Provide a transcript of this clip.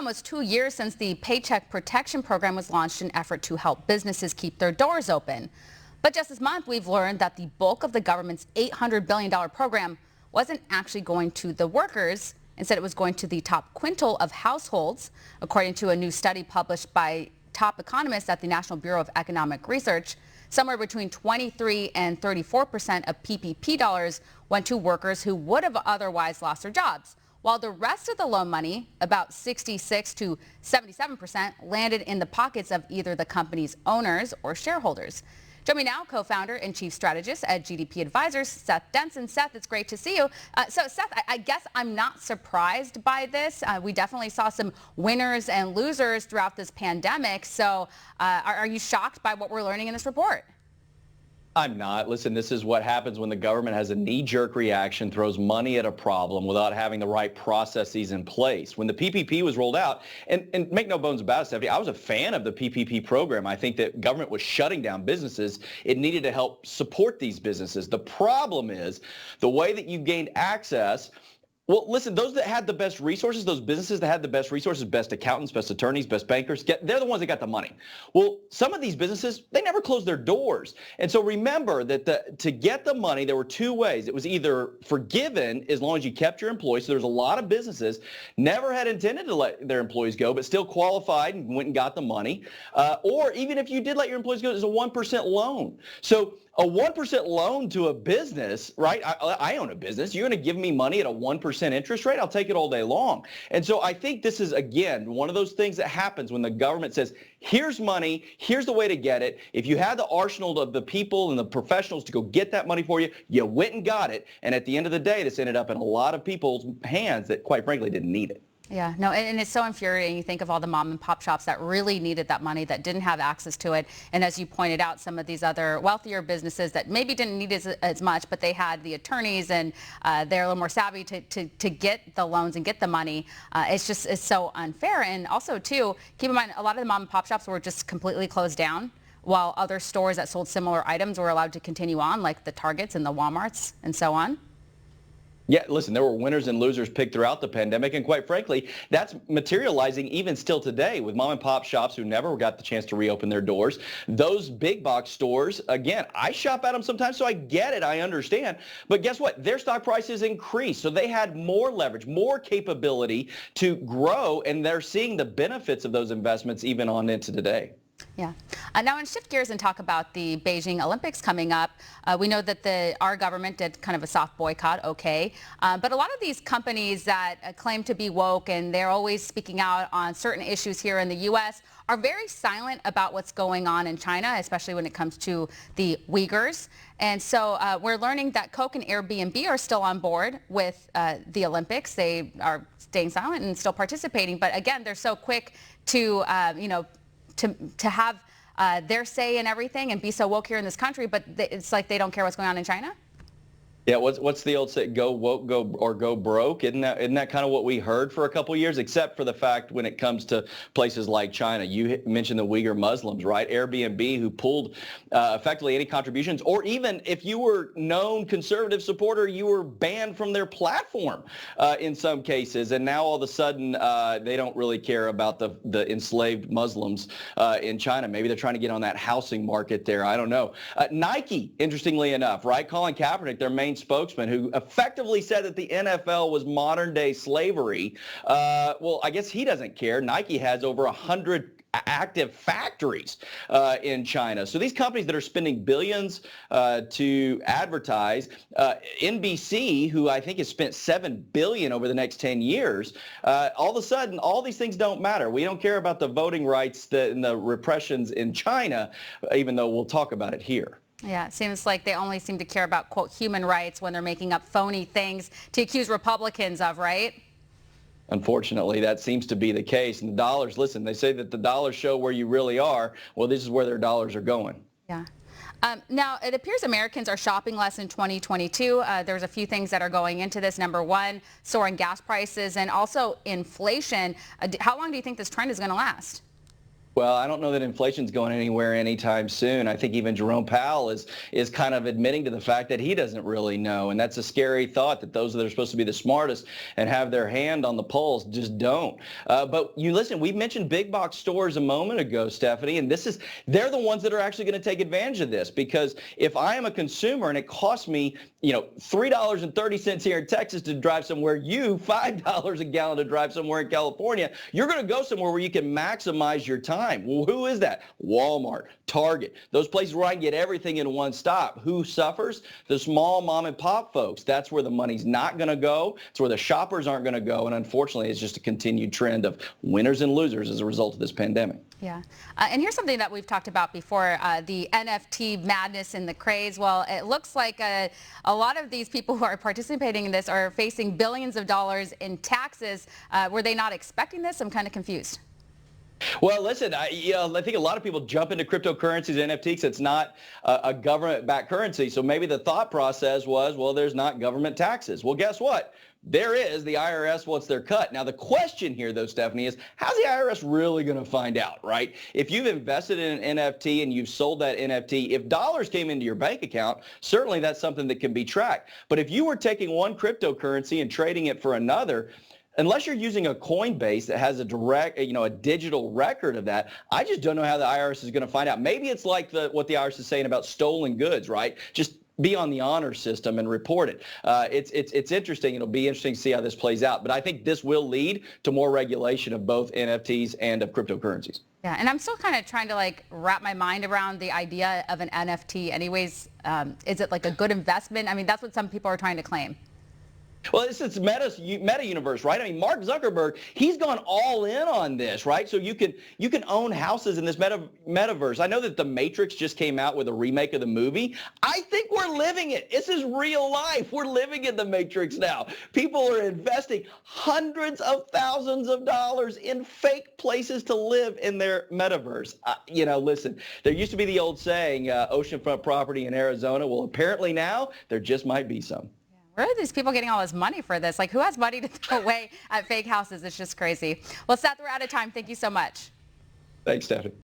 almost 2 years since the Paycheck Protection Program was launched in an effort to help businesses keep their doors open. But just this month, we've learned that the bulk of the government's $800 billion program wasn't actually going to the workers. Instead, it was going to the top quintile of households, according to a new study published by top economists at the National Bureau of Economic Research. Somewhere between 23 and 34% of PPP dollars went to workers who would have otherwise lost their jobs, while the rest of the loan money, about 66 to 77%, landed in the pockets of either the company's owners or shareholders. Join me now, co-founder and chief strategist at GDP Advisors, Seth Denson. Seth, it's great to see you. So Seth, I guess I'm not surprised by this. We definitely saw some winners and losers throughout this pandemic. So are you shocked by what we're learning in this report? I'm not. Listen, this is what happens when the government has a knee-jerk reaction, throws money at a problem without having the right processes in place. When the PPP was rolled out, and make no bones about it, Stephanie, I was a fan of the PPP program. I think that government was shutting down businesses. It needed to help support these businesses. The problem is the way that you gained access. Well, listen, those that had the best resources, those businesses that had the best resources, best accountants, best attorneys, best bankers, they're the ones that got the money. Well, some of these businesses, they never closed their doors. And so remember that to get the money, there were two ways. It was either forgiven as long as you kept your employees. So there's a lot of businesses never had intended to let their employees go, but still qualified and went and got the money. Or even if you did let your employees go, it was a 1% loan. So a 1% loan to a business, right? I own a business. You're going to give me money at a 1% interest rate? I'll take it all day long. And so I think this is, again, one of those things that happens when the government says, here's money, here's the way to get it. If you had the arsenal of the people and the professionals to go get that money for you, you went and got it. And at the end of the day, this ended up in a lot of people's hands that, quite frankly, didn't need it. Yeah, no, and it's so infuriating. You think of all the mom and pop shops that really needed that money, that didn't have access to it. And as you pointed out, some of these other wealthier businesses that maybe didn't need as much, but they had the attorneys and they're a little more savvy to get the loans and get the money. It's so unfair. And also, too, keep in mind, a lot of the mom and pop shops were just completely closed down, while other stores that sold similar items were allowed to continue on, like the Targets and the Walmarts and so on. Yeah, listen, there were winners and losers picked throughout the pandemic, and quite frankly, that's materializing even still today with mom and pop shops who never got the chance to reopen their doors. Those big box stores, again, I shop at them sometimes, so I get it, I understand. But guess what? Their stock prices increased, so they had more leverage, more capability to grow, and they're seeing the benefits of those investments even on into today. Yeah. Now, and shift gears and talk about the Beijing Olympics coming up. We know that our government did kind of a soft boycott, okay. But a lot of these companies that claim to be woke and they're always speaking out on certain issues here in the U.S. are very silent about what's going on in China, especially when it comes to the Uyghurs. And so we're learning that Coke and Airbnb are still on board with the Olympics. They are staying silent and still participating. But again, they're so quick to, to have their say in everything and be so woke here in this country, but it's like they don't care what's going on in China? Yeah, what's the old say? Go woke, go broke. Isn't that kind of what we heard for a couple of years? Except for the fact when it comes to places like China, you mentioned the Uyghur Muslims, right? Airbnb, who pulled effectively any contributions, or even if you were known conservative supporter, you were banned from their platform in some cases. And now all of a sudden they don't really care about the enslaved Muslims in China. Maybe they're trying to get on that housing market there. I don't know. Nike, interestingly enough, right? Colin Kaepernick, their main spokesman, who effectively said that the NFL was modern day slavery. Well, I guess he doesn't care. Nike has over 100 active factories in China. So these companies that are spending billions to advertise, NBC, who I think has spent $7 billion over the next 10 years, all of a sudden, all these things don't matter. We don't care about the voting rights and the repressions in China, even though we'll talk about it here. Yeah, it seems like they only seem to care about, quote, human rights when they're making up phony things to accuse Republicans of, right? Unfortunately, that seems to be the case. And the dollars, listen, they say that the dollars show where you really are. Well, this is where their dollars are going. Yeah. Now, it appears Americans are shopping less in 2022. There's a few things that are going into this. Number one, soaring gas prices and also inflation. How long do you think this trend is going to last? Well, I don't know that inflation's going anywhere anytime soon. I think even Jerome Powell is kind of admitting to the fact that he doesn't really know. And that's a scary thought, that those that are supposed to be the smartest and have their hand on the pulse just don't. But you listen, we mentioned big box stores a moment ago, Stephanie, and they're the ones that are actually going to take advantage of this, because if I am a consumer and it costs me, $3.30 here in Texas to drive somewhere, $5 a gallon to drive somewhere in California, you're going to go somewhere where you can maximize your time. Well, who is that? Walmart, Target, those places where I can get everything in one stop. Who suffers? The small mom and pop folks. That's where the money's not going to go. It's where the shoppers aren't going to go. And unfortunately, it's just a continued trend of winners and losers as a result of this pandemic. Yeah. And here's something that we've talked about before, the NFT madness and the craze. Well, it looks like a lot of these people who are participating in this are facing billions of dollars in taxes. Were they not expecting this? I'm kind of confused. Well, listen, I think a lot of people jump into cryptocurrencies and NFTs because it's not a government-backed currency. So maybe the thought process was, well, there's not government taxes. Well, guess what? There is. The IRS wants their cut. Now, the question here, though, Stephanie, is how's the IRS really going to find out, right? If you've invested in an NFT and you've sold that NFT, if dollars came into your bank account, certainly that's something that can be tracked. But if you were taking one cryptocurrency and trading it for another, unless you're using a Coinbase that has a direct, a digital record of that, I just don't know how the IRS is going to find out. Maybe it's like what the IRS is saying about stolen goods, right? Just be on the honor system and report it. It's interesting. It'll be interesting to see how this plays out. But I think this will lead to more regulation of both NFTs and of cryptocurrencies. Yeah, and I'm still kind of trying to wrap my mind around the idea of an NFT. Anyways, is it like a good investment? I mean, that's what some people are trying to claim. Well, it's meta universe, right? I mean, Mark Zuckerberg, he's gone all in on this, right? So you can own houses in this metaverse. I know that The Matrix just came out with a remake of the movie. I think we're living it. This is real life. We're living in The Matrix now. People are investing hundreds of thousands of dollars in fake places to live in their metaverse. Listen, there used to be the old saying, oceanfront property in Arizona. Well, apparently now there just might be some. Where are these people getting all this money for this? Who has money to throw away at fake houses? It's just crazy. Well, Seth, we're out of time. Thank you so much. Thanks, Stephanie.